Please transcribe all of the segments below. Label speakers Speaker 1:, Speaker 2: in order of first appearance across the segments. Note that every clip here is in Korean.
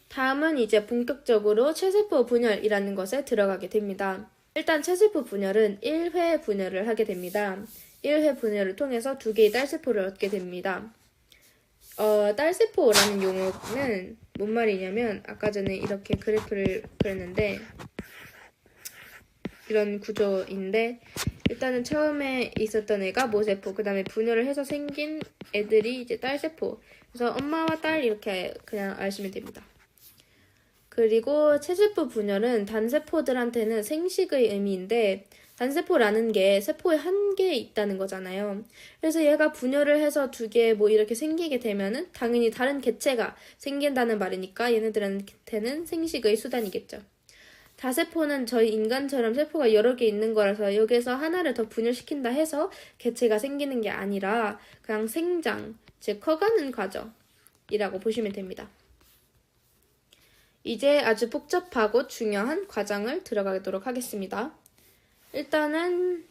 Speaker 1: 다음은 이제 본격적으로 체세포 분열이라는 것에 들어가게 됩니다. 일단 체세포 분열은 1회 분열을 하게 됩니다. 1회 분열을 통해서 2개의 딸세포를 얻게 됩니다. 딸세포라는 용어는 뭔 말이냐면 아까 전에 이렇게 그래프를 그렸는데 이런 구조인데 일단은 처음에 있었던 애가 모세포, 그 다음에 분열을 해서 생긴 애들이 이제 딸세포. 그래서 엄마와 딸 이렇게 그냥 아시면 됩니다. 그리고 체세포 분열은 단세포들한테는 생식의 의미인데 단세포라는 게 세포에 한 개 있다는 거잖아요. 그래서 얘가 분열을 해서 2개 뭐 이렇게 생기게 되면은 당연히 다른 개체가 생긴다는 말이니까 얘네들한테는 생식의 수단이겠죠. 다세포는 저희 인간처럼 세포가 여러 개 있는 거라서 여기에서 하나를 더 분열시킨다 해서 개체가 생기는 게 아니라 그냥 생장, 즉 커가는 과정이라고 보시면 됩니다. 이제 아주 복잡하고 중요한 과정을 들어가도록 하겠습니다. 일단은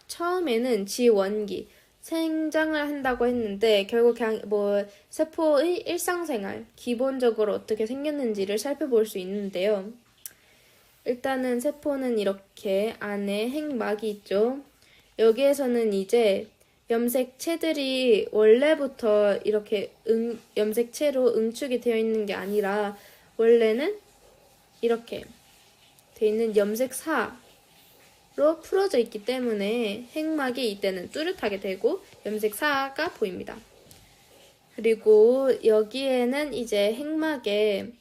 Speaker 1: 처음에는 지원기, 생장을 한다고 했는데 결국 그냥 세포의 일상생활, 기본적으로 어떻게 생겼는지를 살펴볼 수 있는데요. 일단은 세포는 이렇게 안에 핵막이 있죠. 여기에서는 이제 염색체들이 원래부터 이렇게 염색체로 응축이 되어 있는 게 아니라 원래는 이렇게 되어 있는 염색사로 풀어져 있기 때문에 핵막이 이때는 뚜렷하게 되고 염색사가 보입니다. 그리고 여기에는 이제 핵막에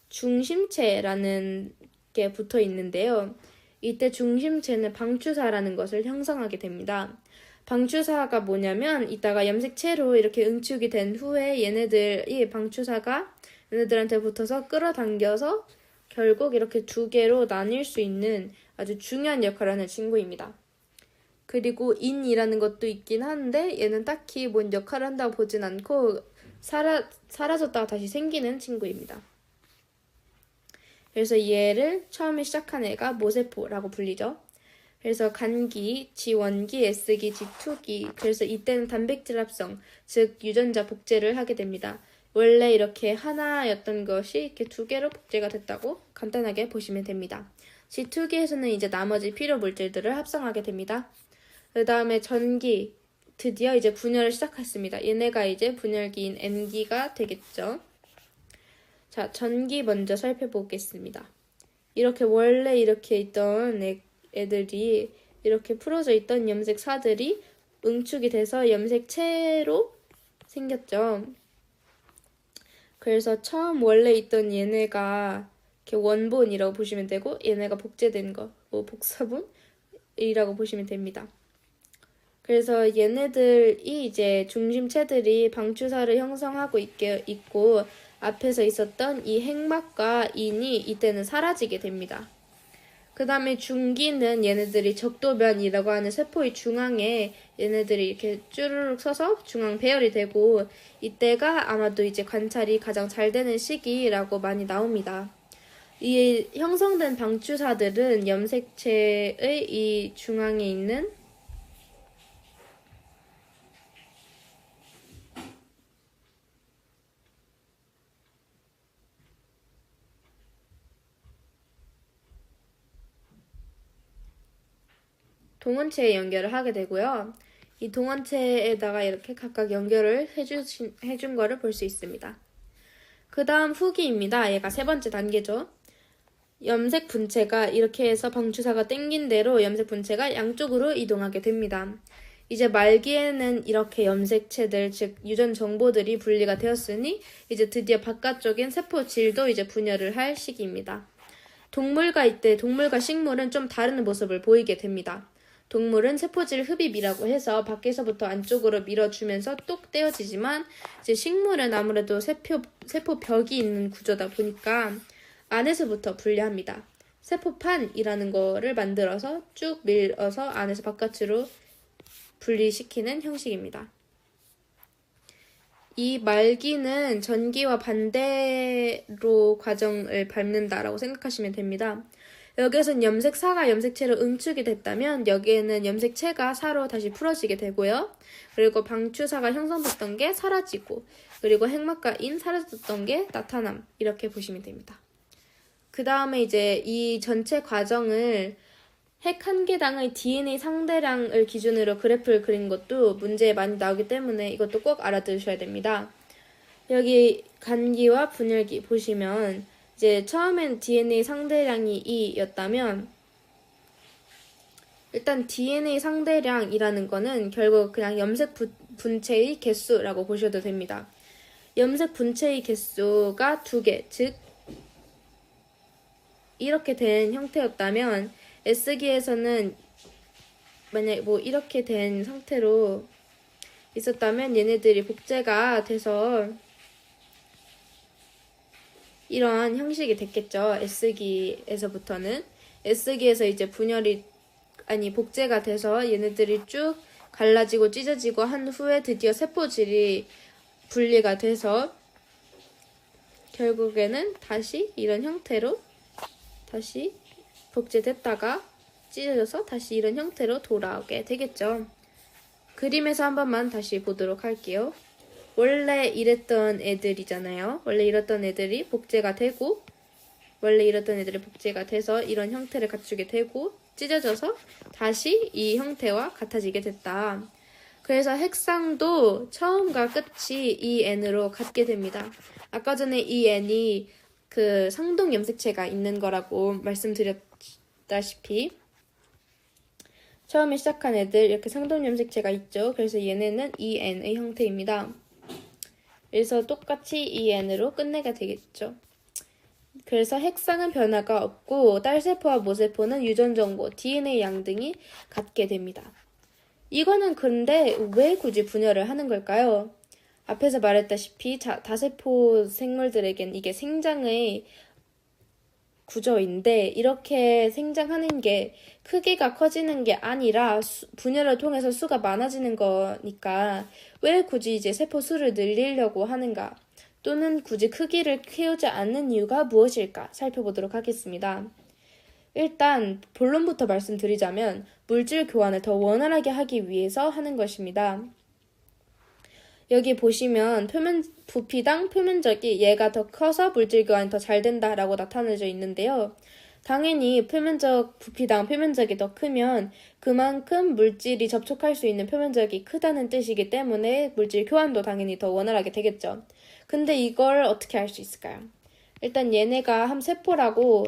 Speaker 1: 중심체라는 게 붙어 있는데요. 이때 중심체는 방추사라는 것을 형성하게 됩니다. 방추사가 뭐냐면 이따가 염색체로 이렇게 응축이 된 후에 얘네들이 방추사가 얘네들한테 붙어서 끌어당겨서 결국 이렇게 2개로 나뉠 수 있는 아주 중요한 역할을 하는 친구입니다. 그리고 인이라는 것도 있긴 한데 얘는 딱히 뭔 역할을 한다고 보진 않고 사라졌다가 다시 생기는 친구입니다. 그래서 얘를 처음에 시작한 애가 모세포라고 불리죠. 그래서 간기, 지원기, S기, G2기. 그래서 이때는 단백질 합성, 즉 유전자 복제를 하게 됩니다. 원래 이렇게 하나였던 것이 이렇게 2개로 복제가 됐다고 간단하게 보시면 됩니다. G2기에서는 이제 나머지 필요 물질들을 합성하게 됩니다. 그 다음에 전기, 드디어 이제 분열을 시작했습니다. 얘네가 이제 분열기인 N기가 되겠죠. 자, 전기 먼저 살펴보겠습니다. 이렇게 원래 이렇게 있던 애들이 이렇게 풀어져 있던 염색사들이 응축이 돼서 염색체로 생겼죠. 그래서 처음 원래 있던 얘네가 이렇게 원본이라고 보시면 되고 얘네가 복제된 거, 복사본이라고 보시면 됩니다. 그래서 얘네들이 이제 중심체들이 방추사를 형성하고 있고 앞에서 있었던 이 핵막과 인이 이때는 사라지게 됩니다. 그 다음에 중기는 얘네들이 적도면이라고 하는 세포의 중앙에 얘네들이 이렇게 쭈르륵 서서 중앙 배열이 되고 이때가 아마도 이제 관찰이 가장 잘 되는 시기라고 많이 나옵니다. 이 형성된 방추사들은 염색체의 이 중앙에 있는 동원체에 연결을 하게 되고요. 이 동원체에다가 이렇게 각각 연결을 해준 거를 볼 수 있습니다. 그 다음 후기입니다. 얘가 3번째 단계죠. 염색 분체가 이렇게 해서 방추사가 땡긴 대로 염색 분체가 양쪽으로 이동하게 됩니다. 이제 말기에는 이렇게 염색체들, 즉 유전 정보들이 분리가 되었으니 이제 드디어 바깥쪽인 세포질도 이제 분열을 할 시기입니다. 동물과 식물은 좀 다른 모습을 보이게 됩니다. 동물은 세포질 흡입이라고 해서 밖에서부터 안쪽으로 밀어주면서 똑 떼어지지만 이제 식물은 아무래도 세포 벽이 있는 구조다 보니까 안에서부터 분리합니다. 세포판이라는 거를 만들어서 쭉 밀어서 안에서 바깥으로 분리시키는 형식입니다. 이 말기는 전기와 반대로 과정을 밟는다라고 생각하시면 됩니다. 여기에선 염색사가 염색체로 응축이 됐다면 여기에는 염색체가 사로 다시 풀어지게 되고요. 그리고 방추사가 형성됐던 게 사라지고 그리고 핵막과 인 사라졌던 게 나타남 이렇게 보시면 됩니다. 그 다음에 이제 이 전체 과정을 핵 한 개당의 DNA 상대량을 기준으로 그래프를 그린 것도 문제에 많이 나오기 때문에 이것도 꼭 알아두셔야 됩니다. 여기 간기와 분열기 보시면 이제 처음엔 DNA 상대량이 2였다면 일단 DNA 상대량이라는 거는 결국 그냥 염색 분체의 개수라고 보셔도 됩니다. 염색 분체의 개수가 2개, 즉 이렇게 된 형태였다면 S기에서는 만약 뭐 이렇게 된 상태로 있었다면 얘네들이 복제가 돼서 이러한 형식이 됐겠죠. S기에서부터는. S기에서 이제 복제가 돼서 얘네들이 쭉 갈라지고 찢어지고 한 후에 드디어 세포질이 분리가 돼서 결국에는 다시 이런 형태로 다시 복제됐다가 찢어져서 다시 이런 형태로 돌아오게 되겠죠. 그림에서 한 번만 다시 보도록 할게요. 원래 이랬던 애들이잖아요. 원래 이랬던 애들이 복제가 되고 원래 이랬던 애들이 복제가 돼서 이런 형태를 갖추게 되고 찢어져서 다시 이 형태와 같아지게 됐다. 그래서 핵상도 처음과 끝이 이 N으로 같게 됩니다. 아까 전에 이 N이 그 상동 염색체가 있는 거라고 말씀드렸다시피 처음에 시작한 애들 이렇게 상동 염색체가 있죠. 그래서 얘네는 EN의 형태입니다. 그래서 똑같이 EN으로 끝내게 되겠죠. 그래서 핵상은 변화가 없고 딸세포와 모세포는 유전 정보, DNA 양 등이 같게 됩니다. 이거는 근데 왜 굳이 분열을 하는 걸까요? 앞에서 말했다시피 다세포 생물들에겐 이게 생장의 구조인데 이렇게 생장하는 게 크기가 커지는 게 아니라 분열을 통해서 수가 많아지는 거니까 왜 굳이 이제 세포 수를 늘리려고 하는가? 또는 굳이 크기를 키우지 않는 이유가 무엇일까? 살펴보도록 하겠습니다. 일단 본론부터 말씀드리자면 물질 교환을 더 원활하게 하기 위해서 하는 것입니다. 여기 보시면 부피당 표면적이 얘가 더 커서 물질 교환이 더 잘 된다라고 나타내져 있는데요. 당연히 부피당 표면적이 더 크면 그만큼 물질이 접촉할 수 있는 표면적이 크다는 뜻이기 때문에 물질 교환도 당연히 더 원활하게 되겠죠. 근데 이걸 어떻게 할 수 있을까요? 일단 얘네가 한 세포라고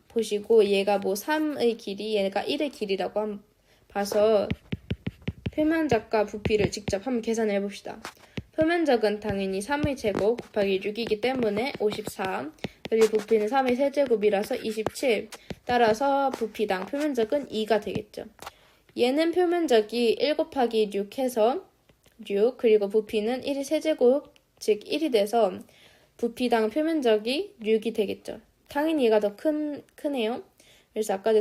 Speaker 1: 보시고 얘가 뭐 3의 길이, 얘가 1의 길이라고 봐서 표면적과 부피를 직접 한번 계산을 해봅시다. 표면적은 당연히 3의 제곱 곱하기 6이기 때문에 54, 그리고 부피는 3의 세제곱이라서 27, 따라서 부피당 표면적은 2가 되겠죠. 얘는 표면적이 1 곱하기 6 해서 6, 그리고 부피는 1의 세제곱, 즉 1이 돼서 부피당 표면적이 6이 되겠죠. 당연히 얘가 더 크네요. 그래서 아까도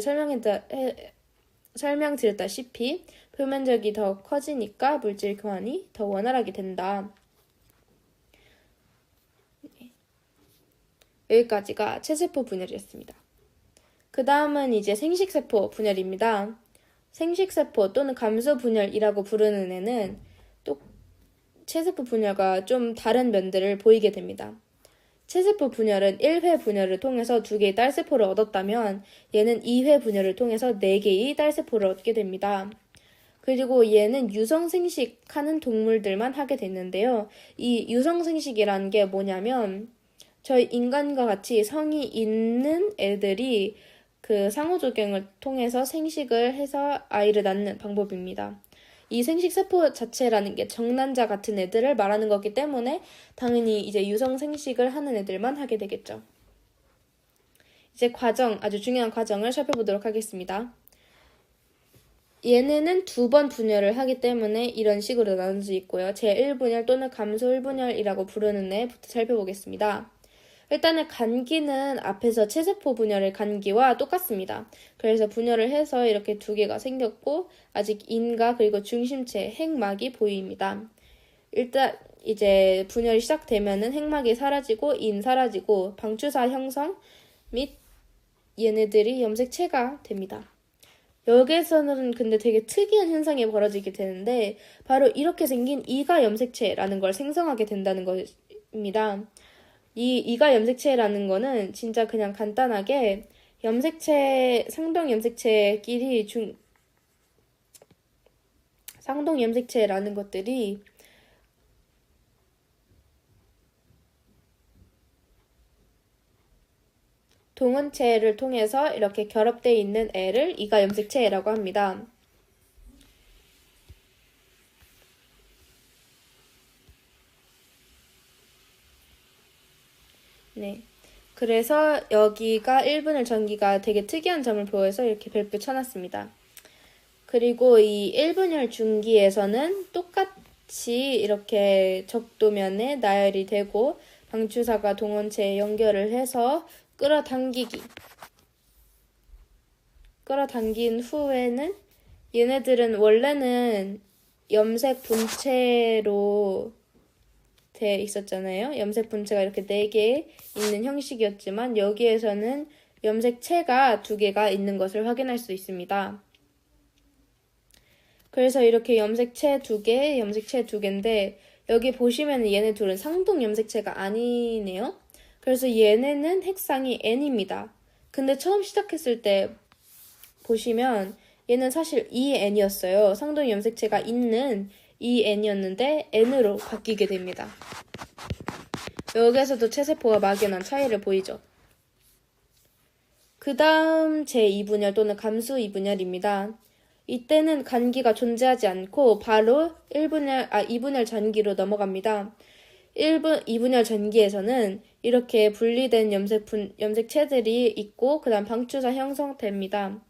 Speaker 1: 설명드렸다시피 표면적이 더 커지니까 물질 교환이 더 원활하게 된다. 여기까지가 체세포 분열이었습니다. 그 다음은 이제 생식세포 분열입니다. 생식세포 또는 감소 분열이라고 부르는 애는 또 체세포 분열과 좀 다른 면들을 보이게 됩니다. 체세포 분열은 1회 분열을 통해서 2개의 딸세포를 얻었다면 얘는 2회 분열을 통해서 4개의 딸세포를 얻게 됩니다. 그리고 얘는 유성생식하는 동물들만 하게 됐는데요. 이 유성생식이라는 게 뭐냐면 저희 인간과 같이 성이 있는 애들이 그 상호작용을 통해서 생식을 해서 아이를 낳는 방법입니다. 이 생식세포 자체라는 게 정난자 같은 애들을 말하는 거기 때문에 당연히 이제 유성생식을 하는 애들만 하게 되겠죠. 이제 아주 중요한 과정을 살펴보도록 하겠습니다. 얘네는 2번 분열을 하기 때문에 이런 식으로 나눠져 있고요. 제1분열 또는 감소 1분열이라고 부르는 애부터 살펴보겠습니다. 일단은 간기는 앞에서 체세포 분열의 간기와 똑같습니다. 그래서 분열을 해서 이렇게 2개가 생겼고 아직 인과 그리고 중심체 핵막이 보입니다. 일단 이제 분열이 시작되면은 핵막이 사라지고 인 사라지고 방추사 형성 및 얘네들이 염색체가 됩니다. 여기에서는 근데 되게 특이한 현상이 벌어지게 되는데 바로 이렇게 생긴 이가 염색체라는 걸 생성하게 된다는 것입니다. 이 이가 염색체라는 거는 진짜 그냥 간단하게 상동 염색체끼리 상동 염색체라는 것들이 동원체를 통해서 이렇게 결합되어 있는 애를 이가 염색체라고 합니다. 네. 그래서 여기가 1분열 전기가 되게 특이한 점을 보여서 이렇게 별표 쳐놨습니다. 그리고 이 1분열 중기에서는 똑같이 이렇게 적도면에 나열이 되고 방추사가 동원체에 연결을 해서 끌어당긴 후에는 얘네들은 원래는 염색 분체로 돼 있었잖아요. 염색 분체가 이렇게 4개 있는 형식이었지만 여기에서는 염색체가 2개가 있는 것을 확인할 수 있습니다. 그래서 이렇게 염색체 2개인데 여기 보시면 얘네 둘은 상동 염색체가 아니네요. 그래서 얘네는 핵상이 N입니다. 근데 처음 시작했을 때 보시면 얘는 사실 EN이었어요. 상동 염색체가 있는 EN이었는데 N으로 바뀌게 됩니다. 여기에서도 체세포와 막연한 차이를 보이죠. 그 다음 제2분열 또는 감수 2분열입니다. 이때는 간기가 존재하지 않고 바로 2분열 전기로 넘어갑니다. 2분열 전기에서는 이렇게 분리된 염색체들이 있고 그 다음 방추사 형성됩니다.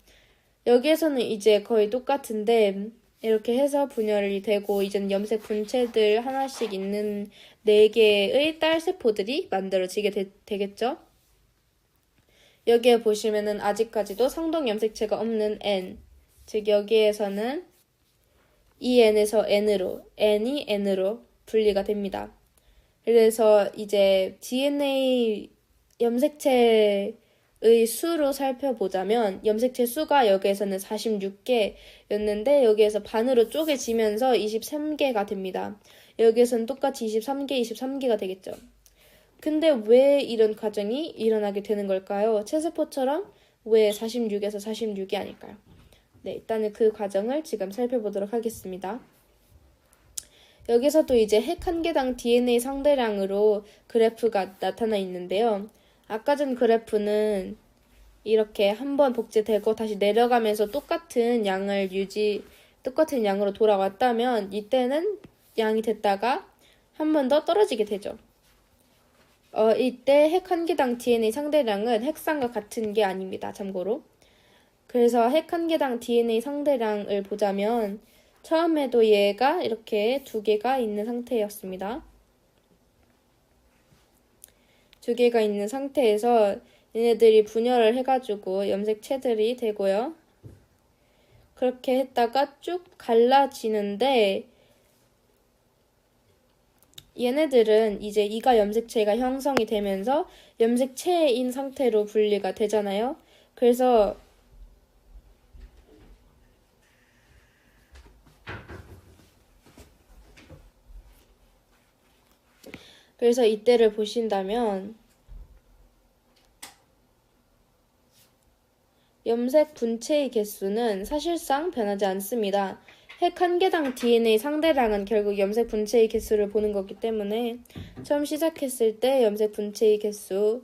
Speaker 1: 여기에서는 이제 거의 똑같은데 이렇게 해서 분열이 되고 이제는 염색 분체들 하나씩 있는 4개의 딸세포들이 만들어지게 되겠죠. 여기에 보시면은 아직까지도 상동 염색체가 없는 N, 즉 여기에서는 EN에서 N이 N으로 분리가 됩니다. 그래서 이제 DNA 염색체의 수로 살펴보자면 염색체 수가 여기에서는 46개였는데 여기에서 반으로 쪼개지면서 23개가 됩니다. 여기에서는 똑같이 23개가 되겠죠. 근데 왜 이런 과정이 일어나게 되는 걸까요? 체세포처럼 왜 46에서 46이 아닐까요? 네, 일단은 그 과정을 지금 살펴보도록 하겠습니다. 여기서도 이제 핵 한 개당 DNA 상대량으로 그래프가 나타나 있는데요. 아까 전 그래프는 이렇게 한번 복제되고 다시 내려가면서 똑같은 양으로 돌아왔다면 이때는 양이 됐다가 한 번 더 떨어지게 되죠. 이때 핵 한 개당 DNA 상대량은 핵상과 같은 게 아닙니다. 참고로. 그래서 핵 한 개당 DNA 상대량을 보자면 처음에도 얘가 이렇게 2개가 있는 상태였습니다. 2개가 있는 상태에서 얘네들이 분열을 해가지고 염색체들이 되고요. 그렇게 했다가 쭉 갈라지는데 얘네들은 이제 이가 염색체가 형성이 되면서 염색체인 상태로 분리가 되잖아요. 그래서 이때를 보신다면 염색 분체의 개수는 사실상 변하지 않습니다. 핵 한 개당 DNA 상대량은 결국 염색 분체의 개수를 보는 거기 때문에 처음 시작했을 때 염색 분체의 개수가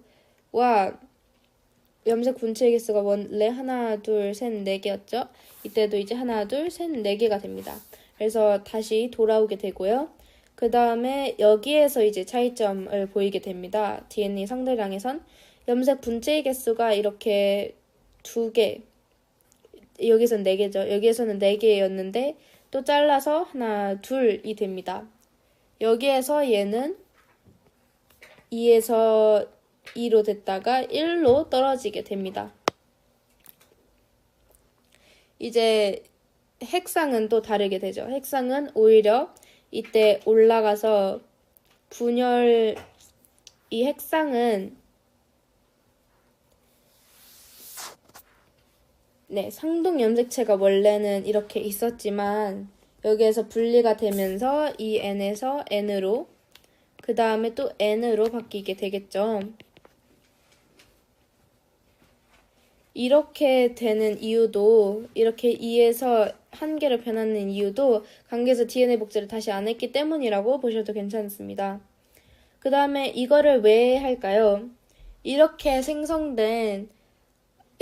Speaker 1: 원래 하나, 둘, 셋, 4개였죠. 이때도 이제 하나, 둘, 셋, 4개가 됩니다. 그래서 다시 돌아오게 되고요. 그 다음에 여기에서 이제 차이점을 보이게 됩니다. DNA 상대량에선 염색 분체의 개수가 이렇게 2개, 여기서는 4개죠. 여기에서는 4개였는데 또 잘라서 하나, 둘이 됩니다. 여기에서 얘는 2에서 2로 됐다가 1로 떨어지게 됩니다. 이제 핵상은 또 다르게 되죠. 핵상은 오히려 이때 올라가서 이 핵상은 네, 상동 염색체가 원래는 이렇게 있었지만 여기에서 분리가 되면서 이 n에서 n으로 그 다음에 또 n으로 바뀌게 되겠죠. 이렇게 되는 이유도 이렇게 2에서 1개로 변하는 이유도 관계에서 DNA 복제를 다시 안 했기 때문이라고 보셔도 괜찮습니다. 그 다음에 이거를 왜 할까요? 이렇게 생성된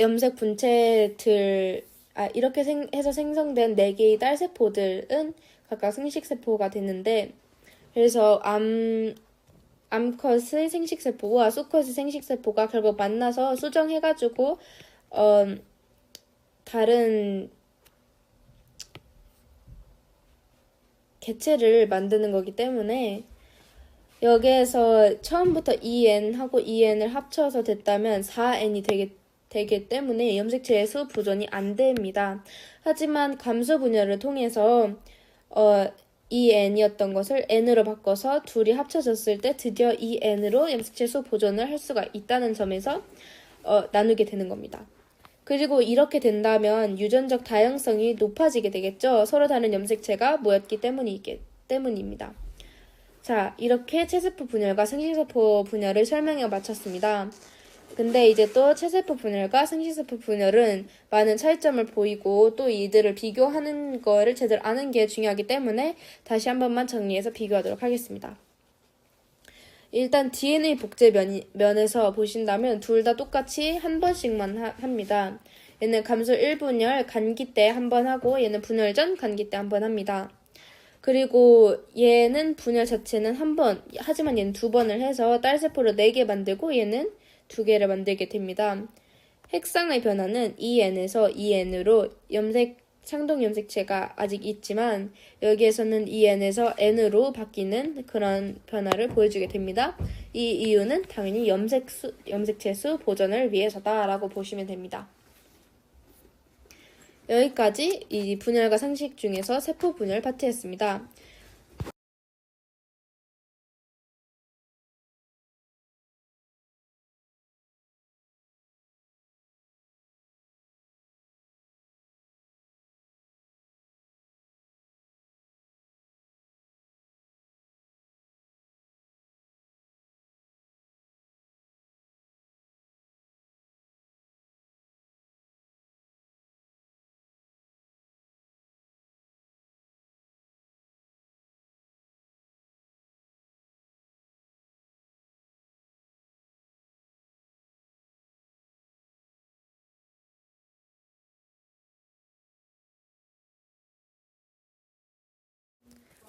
Speaker 1: 염색 분체들, 이렇게 해서 생성된 4개의 딸세포들은 각각 생식세포가 되는데, 그래서 암컷의 생식세포와 수컷의 생식세포가 결국 만나서 수정해가지고, 다른 개체를 만드는 거기 때문에, 여기에서 처음부터 2n하고 2n을 합쳐서 됐다면 4n이 되기 때문에 염색체의 수 보존이 안 됩니다. 하지만 감수 분열을 통해서 2n이었던 것을 n으로 바꿔서 둘이 합쳐졌을 때 드디어 2n으로 염색체 수 보존을 할 수가 있다는 점에서 나누게 되는 겁니다. 그리고 이렇게 된다면 유전적 다양성이 높아지게 되겠죠. 서로 다른 염색체가 모였기 때문입니다. 자, 이렇게 체세포 분열과 생식세포 분열을 설명해 마쳤습니다. 근데 이제 또 체세포 분열과 생식세포 분열은 많은 차이점을 보이고 또 이들을 비교하는 거를 제대로 아는 게 중요하기 때문에 다시 한 번만 정리해서 비교하도록 하겠습니다. 일단 DNA 복제 면에서 보신다면 둘 다 똑같이 한 번씩만 합니다. 얘는 감소 1분열 간기 때 한 번 하고 얘는 분열 전 간기 때 한 번 합니다. 그리고 얘는 분열 자체는 한 번, 하지만 얘는 2번을 해서 딸세포를 4개 만들고 얘는 2개를 만들게 됩니다. 핵상의 변화는 EN에서 EN으로 상동 염색체가 아직 있지만 여기에서는 EN에서 N으로 바뀌는 그런 변화를 보여주게 됩니다. 이 이유는 당연히 염색체 수 보존을 위해서다라고 보시면 됩니다. 여기까지 이 분열과 상식 중에서 세포 분열 파트였습니다.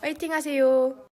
Speaker 1: 화이팅 하세요.